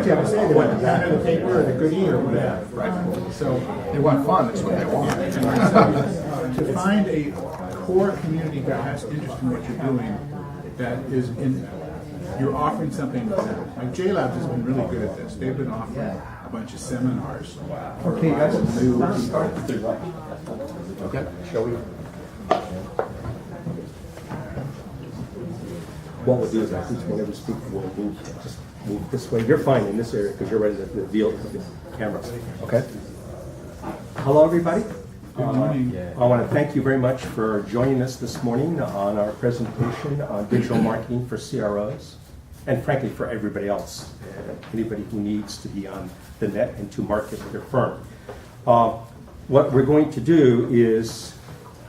to say they want the pad of the paper or the goodie or whatever. Right. So they want fun. That's what they want. To find a core community that has interest in what you're doing, that is in, you're offering something to them. Like J-Labs has been really good at this. They've been offering a bunch of seminars. Okay, guys. Okay, shall we? What we'll do is I think whenever we speak, we'll just move this way. You're fine in this area because you're ready to reveal the cameras. Okay? Hello, everybody. Good morning. I want to thank you very much for joining us this morning on our presentation on digital marketing for CROs, and frankly for everybody else, anybody who needs to be on the net and to market their firm. What we're going to do is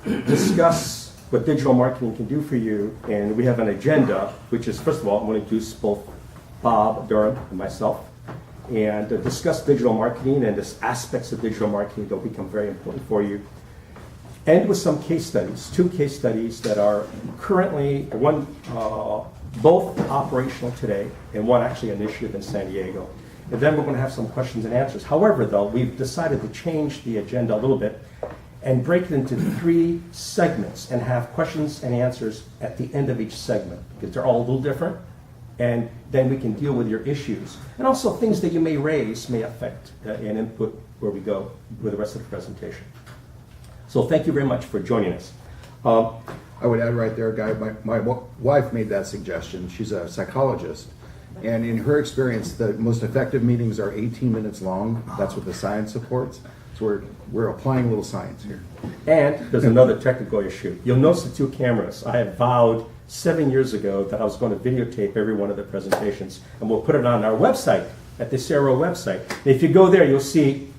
discuss what digital marketing can do for you, and we have an agenda, which is, first of all, I'm going to introduce both Bob Durham and myself, and discuss digital marketing and the aspects of digital marketing that will become very important for you. End with some case studies, 2 case studies that are currently, both operational today, and one actually initiative in San Diego. And then we're going to have some questions and answers. However, though, we've decided to change the agenda a little bit and break it into 3 segments and have questions and answers at the end of each segment, because they're all a little different. And then we can deal with your issues. And also things that you may raise may affect and input where we go with the rest of the presentation. So thank you very much for joining us. I would add right there, Guy, my wife made that suggestion. She's a psychologist. And in her experience, the most effective meetings are 18 minutes long. That's what the science supports. So we're applying a little science here. And there's another technical issue. You'll notice the 2 cameras. I had vowed 7 years ago that I was going to videotape every one of the presentations, and we'll put it on our website, at the CRO website. And if you go there, you'll see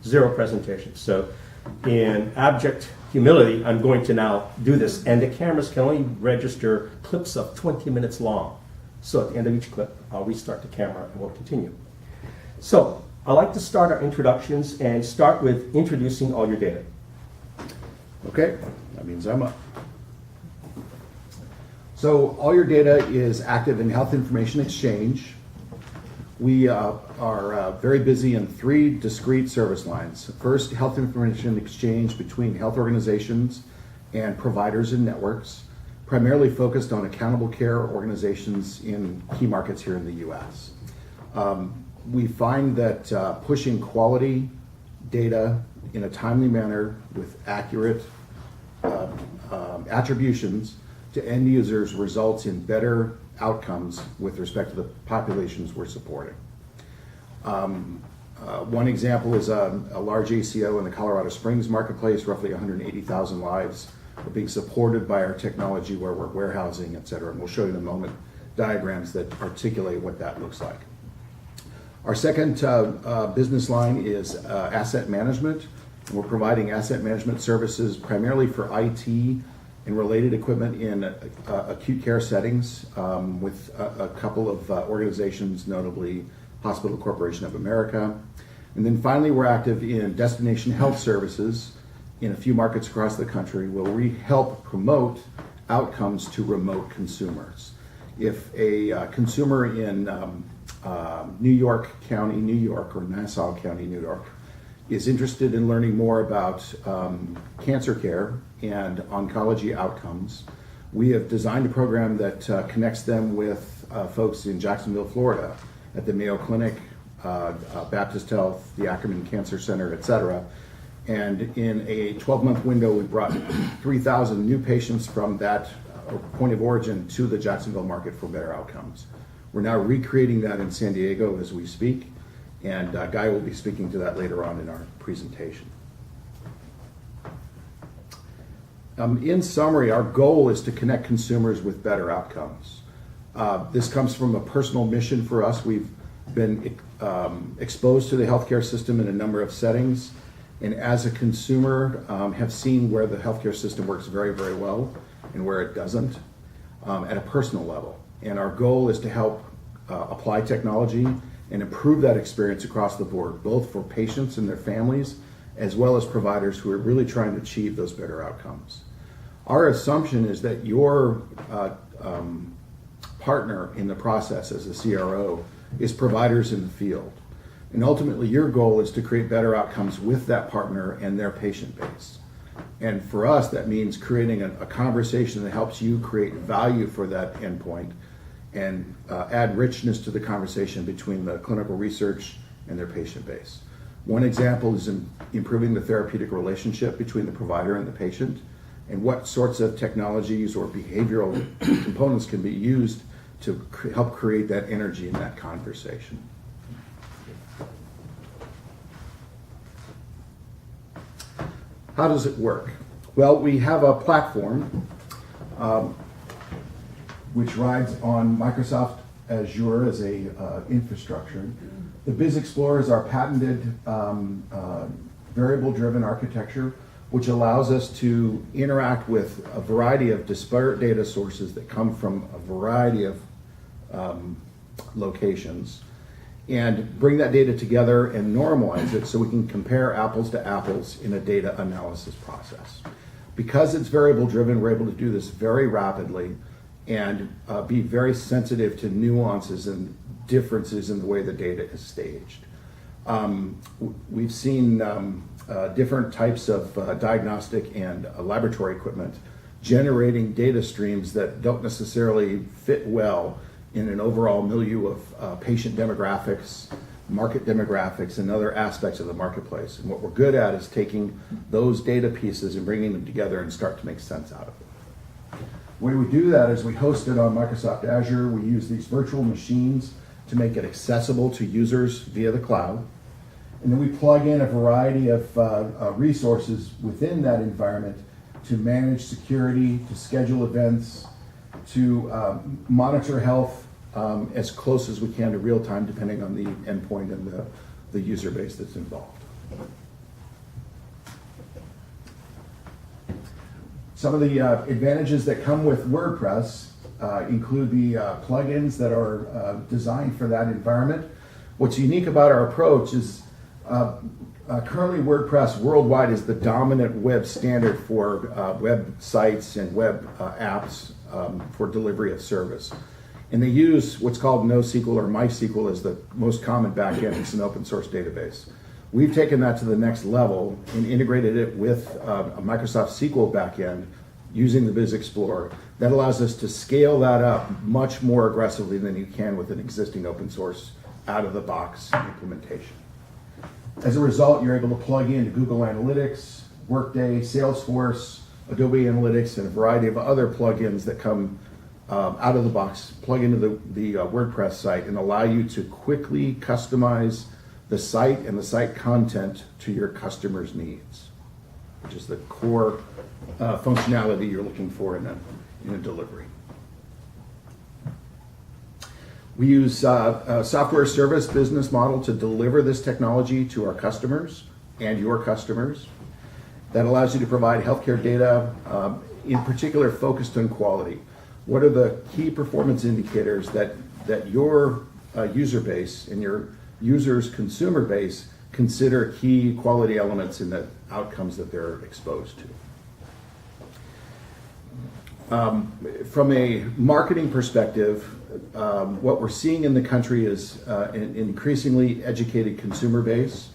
0 presentations. So in abject humility, I'm going to now do this, and the cameras can only register clips of 20 minutes long. So at the end of each clip, I'll restart the camera and we'll continue. So I'd like to start our introductions and start with introducing all your data. Okay, that means I'm up. So all your data is active in Health Information Exchange. We are very busy in 3 discrete service lines. First, Health Information Exchange between health organizations and providers and networks, primarily focused on accountable care organizations in key markets here in the US. We find that pushing quality data in a timely manner with accurate attributions to end users results in better outcomes with respect to the populations we're supporting. One example is a large ACO in the Colorado Springs marketplace, roughly 180,000 lives, are being supported by our technology where we're warehousing, et cetera. And we'll show you in a moment diagrams that articulate what that looks like. Our second business line is asset management. We're providing asset management services primarily for IT and related equipment in acute care settings with a couple of organizations, notably Hospital Corporation of America. And then finally, we're active in destination health services in a few markets across the country where we help promote outcomes to remote consumers. If a consumer in New York County, New York, or Nassau County, New York, is interested in learning more about cancer care and oncology outcomes, we have designed a program that connects them with folks in Jacksonville, Florida, at the Mayo Clinic, Baptist Health, the Ackerman Cancer Center, et cetera. And in a 12-month window, we brought 3,000 new patients from that point of origin to the Jacksonville market for better outcomes. We're now recreating that in San Diego as we speak, and Guy will be speaking to that later on in our presentation. In summary, our goal is to connect consumers with better outcomes. This comes from a personal mission for us. We've been exposed to the healthcare system in a number of settings, and as a consumer, have seen where the healthcare system works very, very well and where it doesn't at a personal level. And our goal is to help apply technology and improve that experience across the board, both for patients and their families, as well as providers who are really trying to achieve those better outcomes. Our assumption is that your partner in the process as a CRO is providers in the field. And ultimately, your goal is to create better outcomes with that partner and their patient base. And for us, that means creating a conversation that helps you create value for that endpoint and add richness to the conversation between the clinical research and their patient base. One example is in improving the therapeutic relationship between the provider and the patient, and what sorts of technologies or behavioral components can be used to help create that energy in that conversation. How does it work? Well, we have a platform which rides on Microsoft Azure as a infrastructure. The Biz Explorer is our patented variable-driven architecture, which allows us to interact with a variety of disparate data sources that come from a variety of locations, and bring that data together and normalize it so we can compare apples to apples in a data analysis process. Because it's variable driven, we're able to do this very rapidly and be very sensitive to nuances and differences in the way the data is staged. We've seen different types of diagnostic and laboratory equipment generating data streams that don't necessarily fit well in an overall milieu of patient demographics, market demographics, and other aspects of the marketplace. And what we're good at is taking those data pieces and bringing them together and start to make sense out of it. The way we do that is we host it on Microsoft Azure. We use these virtual machines to make it accessible to users via the cloud. And then we plug in a variety of resources within that environment to manage security, to schedule events, to monitor health as close as we can to real time, depending on the endpoint and the user base that's involved. Some of the advantages that come with WordPress include the plugins that are designed for that environment. What's unique about our approach is currently WordPress worldwide is the dominant web standard for websites and web apps for delivery of service. And they use what's called NoSQL or MySQL as the most common backend. It's an open source database. We've taken that to the next level and integrated it with a Microsoft SQL backend using the Biz Explorer. That allows us to scale that up much more aggressively than you can with an existing open source out of the box implementation. As a result, you're able to plug in Google Analytics, Workday, Salesforce, Adobe Analytics, and a variety of other plugins that come out of the box, plug into the WordPress site, and allow you to quickly customize the site and the site content to your customers' needs, which is the core functionality you're looking for in a delivery. We use a software service business model to deliver this technology to our customers and your customers. That allows you to provide healthcare data, in particular focused on quality. What are the key performance indicators that your user base and your user's consumer base consider key quality elements in the outcomes that they're exposed to? From a marketing perspective, what we're seeing in the country is an increasingly educated consumer base.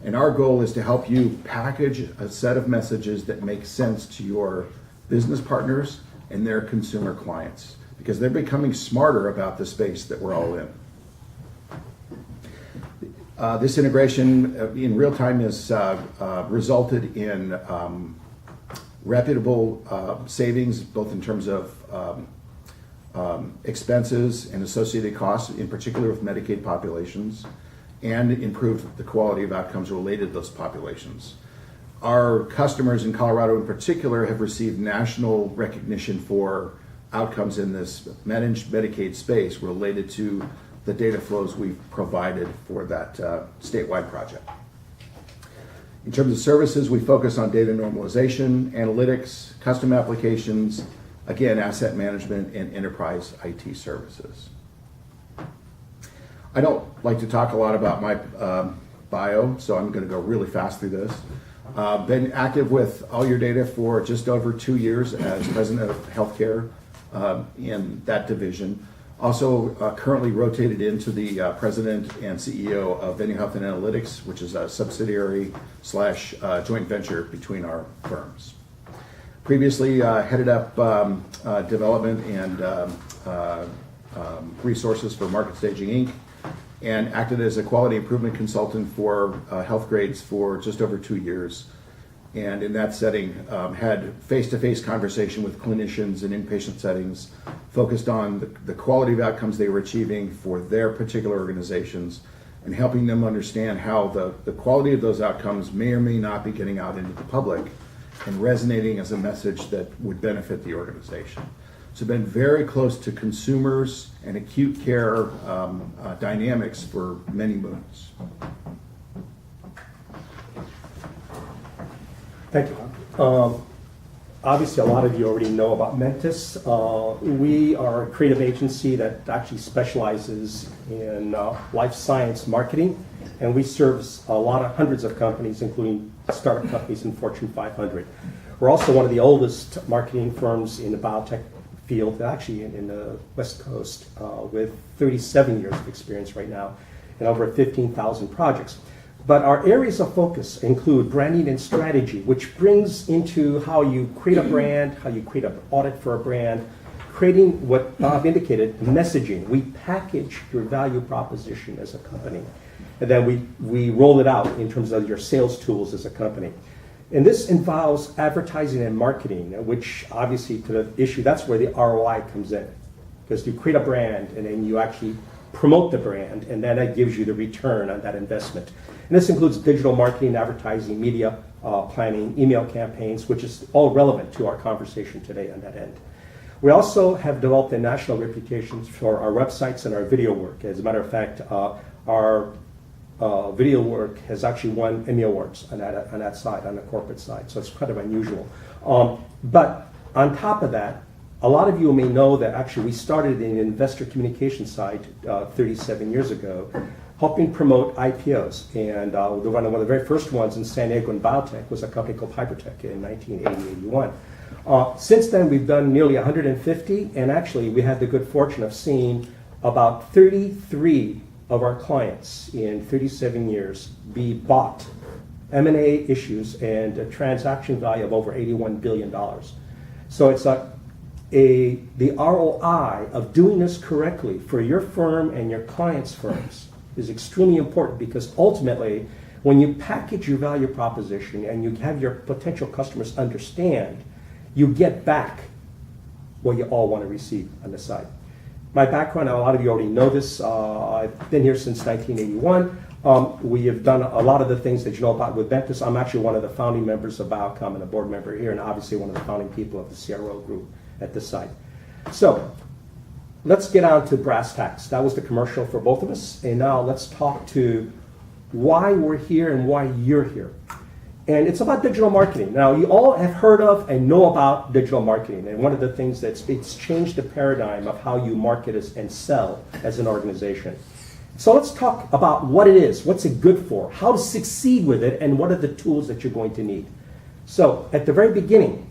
And our goal is to help you package a set of messages that make sense to your business partners and their consumer clients, because they're becoming smarter about the space that we're all in. This integration in real time has resulted in reputable savings, both in terms of expenses and associated costs, in particular with Medicaid populations, and improved the quality of outcomes related to those populations. Our customers in Colorado in particular have received national recognition for outcomes in this managed Medicaid space related to the data flows we've provided for that statewide project. In terms of services, we focus on data normalization, analytics, custom applications, again, asset management, and enterprise IT services. I don't like to talk a lot about my bio, so I'm going to go really fast through this. Been active with All Your Data for just over 2 years as president of healthcare in that division. Also currently rotated into the president and CEO of Venue Health and Analytics, which is a subsidiary slash joint venture between our firms. Previously headed up development and resources for Market Staging Inc. and acted as a quality improvement consultant for Health Grades for just over 2 years. And in that setting, had face-to-face conversation with clinicians in inpatient settings, focused on the quality of outcomes they were achieving for their particular organizations, and helping them understand how the quality of those outcomes may or may not be getting out into the public and resonating as a message that would benefit the organization. So been very close to consumers and acute care dynamics for many moons. Thank you. Obviously, a lot of you already know about Mentis. We are a creative agency that actually specializes in life science marketing, and we service a lot of hundreds of companies, including startup companies in Fortune 500. We're also one of the oldest marketing firms in the biotech field, actually in the West Coast, with 37 years of experience right now and over 15,000 projects. But our areas of focus include branding and strategy, which brings into how you create a brand, how you create an audit for a brand, creating what Bob indicated, messaging. We package your value proposition as a company, and then we roll it out in terms of your sales tools as a company. And this involves advertising and marketing, which obviously to the issue, that's where the ROI comes in. Because you create a brand and then you actually promote the brand, and then that gives you the return on that investment. And this includes digital marketing, advertising, media planning, email campaigns, which is all relevant to our conversation today on that end. We also have developed a national reputation for our websites and our video work. As a matter of fact, our video work has actually won Emmy Awards on that side, on the corporate side, so it's kind of unusual. But on top of that, a lot of you may know that actually we started in the investor communication side 37 years ago, helping promote IPOs. And one of the very first ones in San Diego in biotech was a company called Hypertech in 1980-81. Since then, we've done nearly 150, and actually we had the good fortune of seeing about 33 of our clients in 37 years be bought, M&A issues, and a transaction value of over $81 billion. So it's the ROI of doing this correctly for your firm and your clients' firms is extremely important, because ultimately, when you package your value proposition and you have your potential customers understand, you get back what you all want to receive on the side. My background, a lot of you already know this, I've been here since 1981. We have done a lot of the things that you know about with Mentis. I'm actually one of the founding members of Biocom and a board member here, and obviously one of the founding people of the CRO group at this site. So let's get on to brass tacks. That was the commercial for both of us, and now let's talk to why we're here and why you're here. And it's about digital marketing. Now, you all have heard of and know about digital marketing, and one of the things it's changed the paradigm of how you market and sell as an organization. So let's talk about what it is, what's it good for, how to succeed with it, and what are the tools that you're going to need. So at the very beginning,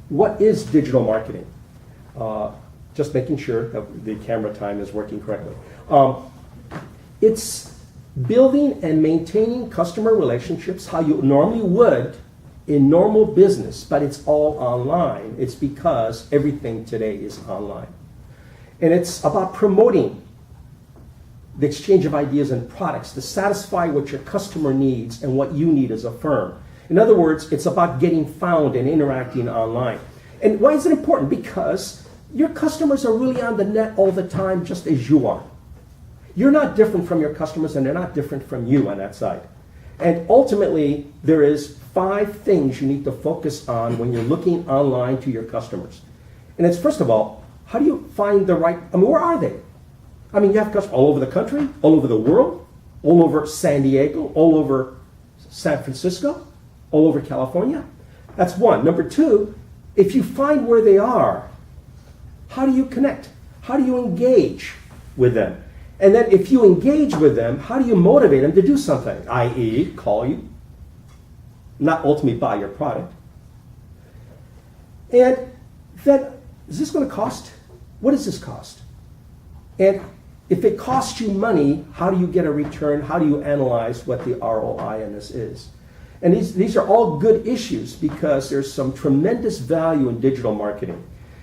what is digital marketing? Just making sure that the camera time is working correctly. It's building and maintaining customer relationships how you normally would in normal business, but it's all online. It's because everything today is online. And it's about promoting the exchange of ideas and products to satisfy what your customer needs and what you need as a firm. In other words, it's about getting found and interacting online. And why is it important? Because your customers are really on the net all the time, just as you are. You're not different from your customers, and they're not different from you on that side. And ultimately, there is 5 things you need to focus on when you're looking online to your customers. And it's, first of all, how do you find the right, where are they? You have customers all over the country, all over the world, all over San Diego, all over San Francisco, all over California. That's one. Number 2, if you find where they are, how do you connect? How do you engage with them? And then if you engage with them, how do you motivate them to do something? I.e., call you, not ultimately buy your product. And then, is this going to cost? What does this cost? And if it costs you money, how do you get a return? How do you analyze what the ROI on this is? And these are all good issues because there's some tremendous value in digital marketing.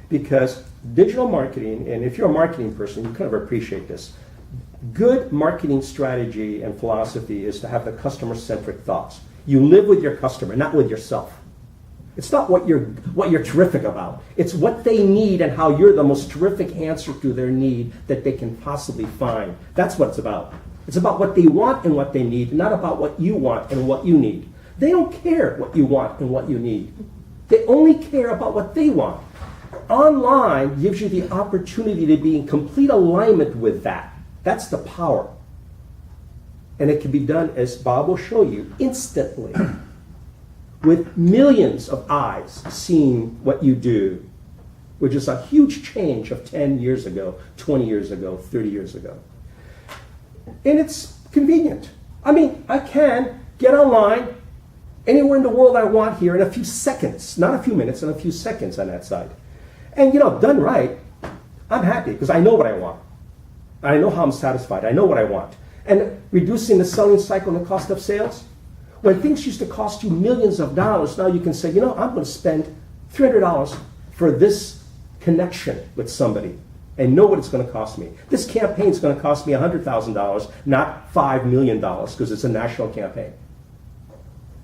Because digital marketing, and if you're a marketing person, you kind of appreciate this. Good marketing strategy and philosophy is to have the customer-centric thoughts. You live with your customer, not with yourself. It's not what you're terrific about. It's what they need and how you're the most terrific answer to their need that they can possibly find. That's what it's about. It's about what they want and what they need, not about what you want and what you need. They don't care what you want and what you need. They only care about what they want. Online gives you the opportunity to be in complete alignment with that. That's the power. And it can be done, as Bob will show you, instantly. With millions of eyes seeing what you do, which is a huge change of 10 years ago, 20 years ago, 30 years ago. And it's convenient. I mean, I can get online anywhere in the world I want here in a few seconds, not a few minutes, in a few seconds on that side. And done right, I'm happy because I know what I want. I know how I'm satisfied. I know what I want. And reducing the selling cycle and the cost of sales, when things used to cost you millions of dollars, now you can say, I'm going to spend $300 for this connection with somebody and know what it's going to cost me. This campaign is going to cost me $100,000, not $5 million because it's a national campaign.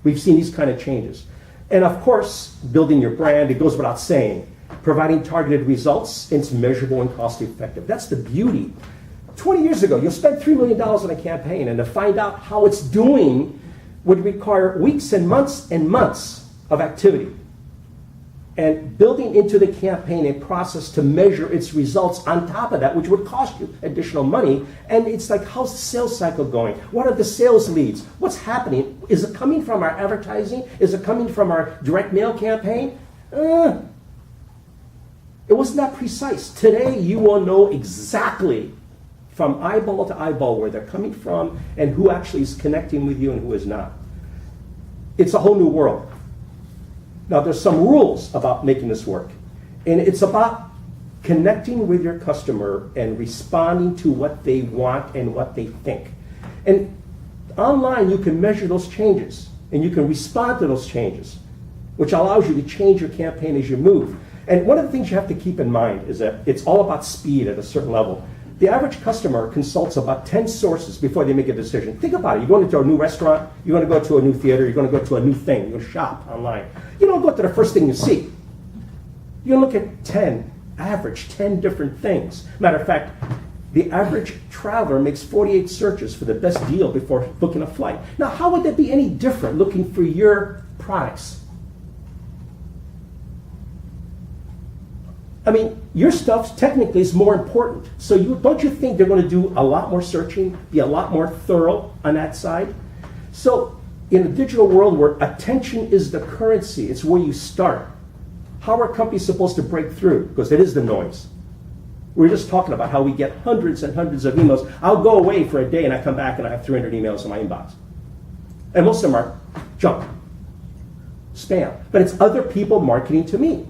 We've seen these kind of changes. And of course, building your brand, it goes without saying. Providing targeted results, it's measurable and cost effective. That's the beauty. 20 years ago, you'll spend $3 million on a campaign, and to find out how it's doing would require weeks and months of activity. And building into the campaign a process to measure its results on top of that, which would cost you additional money. And it's like, how's the sales cycle going? What are the sales leads? What's happening? Is it coming from our advertising? Is it coming from our direct mail campaign? It wasn't that precise. Today, you will know exactly from eyeball to eyeball where they're coming from and who actually is connecting with you and who is not. It's a whole new world. Now, there's some rules about making this work. And it's about connecting with your customer and responding to what they want and what they think. And online, you can measure those changes, and you can respond to those changes, which allows you to change your campaign as you move. And one of the things you have to keep in mind is that it's all about speed at a certain level. The average customer consults about 10 sources before they make a decision. Think about it. You're going into a new restaurant, you're going to go to a new theater, you're going to go to a new thing, you're going to shop online. You don't go to the first thing you see. You look at 10 different things. Matter of fact, the average traveler makes 48 searches for the best deal before booking a flight. Now, how would that be any different looking for your products? I mean, your stuff technically is more important. So don't you think they're going to do a lot more searching, be a lot more thorough on that side? So in a digital world where attention is the currency, it's where you start. How are companies supposed to break through? Because it is the noise. We're just talking about how we get hundreds and hundreds of emails. I'll go away for a day and I come back and I have 300 emails in my inbox. And most of them are junk, spam. But it's other people marketing to me.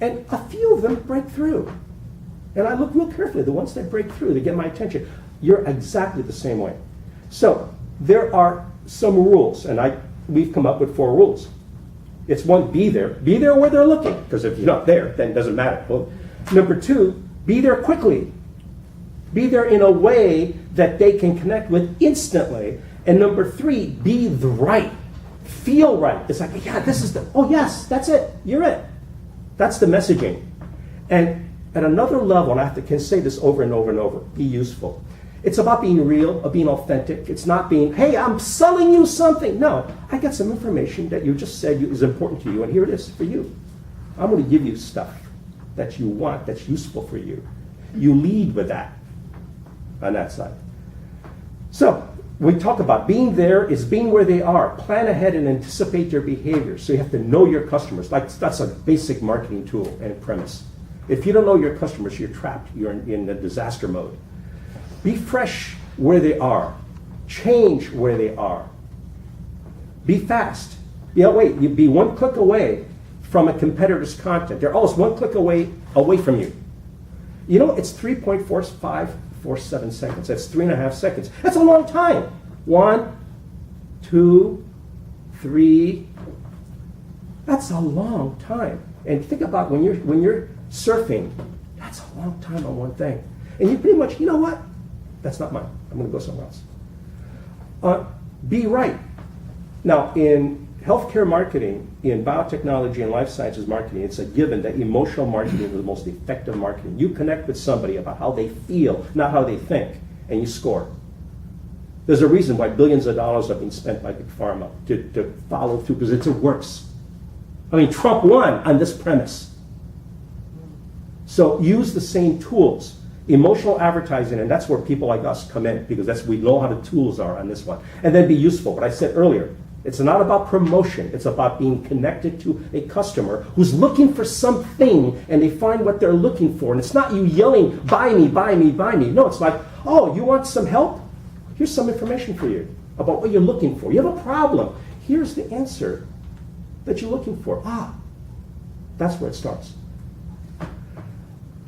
And a few of them break through. And I look real carefully. The ones that break through, they get my attention. You're exactly the same way. So there are some rules, and we've come up with 4 rules. It's 1, be there. Be there where they're looking, because if you're not there, then it doesn't matter. Well, number 2, be there quickly. Be there in a way that they can connect with instantly. And number 3, be the right. Feel right. It's like, yeah, this is oh yes, that's it. You're it. That's the messaging. And at another level, and I can say this over and over and over, be useful. It's about being real, of being authentic. It's not being, hey, I'm selling you something. No, I got some information that you just said is important to you, and here it is for you. I'm going to give you stuff that you want, that's useful for you. You lead with that on that side. So we talk about being there is being where they are. Plan ahead and anticipate their behavior. So you have to know your customers. That's a basic marketing tool and premise. If you don't know your customers, you're trapped. You're in the disaster mode. Be fresh where they are. Change where they are. Be fast. You be 1 click away from a competitor's content. They're always 1 click away from you. You know, it's 3.4547 seconds. That's 3.5 seconds. That's a long time. 1, 2, 3. That's a long time. And think about when you're surfing, that's a long time on one thing. And you pretty much, you know what? That's not mine. I'm going to go somewhere else. Be right. Now, in healthcare marketing, in biotechnology and life sciences marketing, it's a given that emotional marketing is the most effective marketing. You connect with somebody about how they feel, not how they think, and you score. There's a reason why billions of dollars are being spent by Big Pharma to follow through, because it works. I mean, Trump won on this premise. So use the same tools. Emotional advertising, and that's where people like us come in, because we know how the tools are on this one. And then be useful. What I said earlier, it's not about promotion. It's about being connected to a customer who's looking for something, and they find what they're looking for. And it's not you yelling, buy me, buy me, buy me. No, it's like, oh, you want some help? Here's some information for you about what you're looking for. You have a problem. Here's the answer that you're looking for. That's where it starts.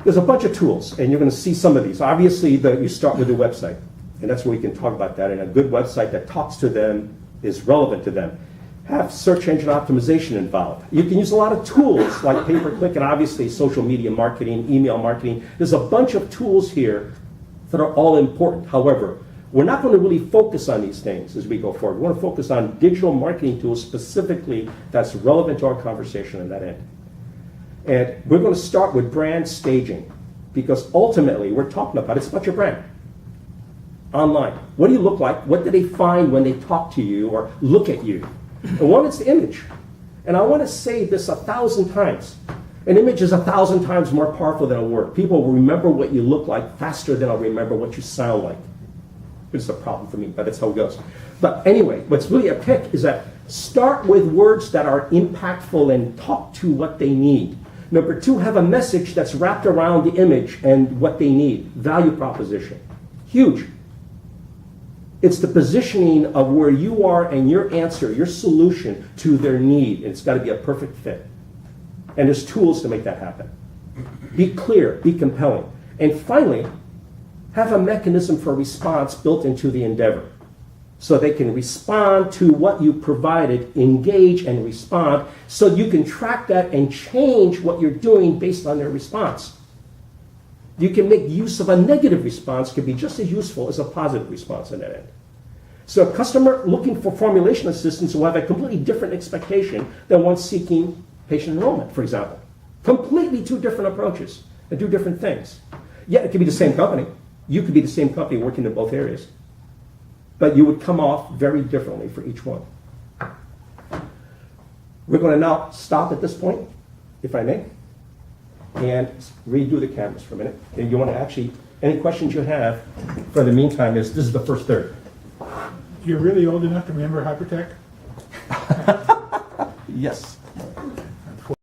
There's a bunch of tools, and you're going to see some of these. Obviously, you start with the website, and that's where we can talk about that. And a good website that talks to them is relevant to them. Have search engine optimization involved. You can use a lot of tools like pay-per-click and obviously social media marketing, email marketing. There's a bunch of tools here that are all important. However, we're not going to really focus on these things as we go forward. We want to focus on digital marketing tools specifically that's relevant to our conversation on that end. And we're going to start with brand staging, because ultimately we're talking about it's about your brand. Online. What do you look like? What do they find when they talk to you or look at you? And one is the image. And I want to say this 1,000 times. An image is 1,000 times more powerful than a word. People will remember what you look like faster than I'll remember what you sound like. It's a problem for me, but that's how it goes. But anyway, what's really a pick is that start with words that are impactful and talk to what they need. Number 2, have a message that's wrapped around the image and what they need. Value proposition. Huge. It's the positioning of where you are and your answer, your solution to their need. And it's got to be a perfect fit. And there's tools to make that happen. Be clear, be compelling. And finally, have a mechanism for response built into the endeavor, so they can respond to what you provided, engage and respond, so you can track that and change what you're doing based on their response. You can make use of a negative response, can be just as useful as a positive response on that end. So a customer looking for formulation assistance will have a completely different expectation than one seeking patient enrollment, for example. Completely 2 different approaches and 2 different things. Yet it could be the same company. You could be the same company working in both areas. But you would come off very differently for each one. We're going to now stop at this point, if I may, and redo the cameras for a minute. And you want to actually, any questions you have for the meantime this is the first third. You're really old enough to remember hypertech? Yes.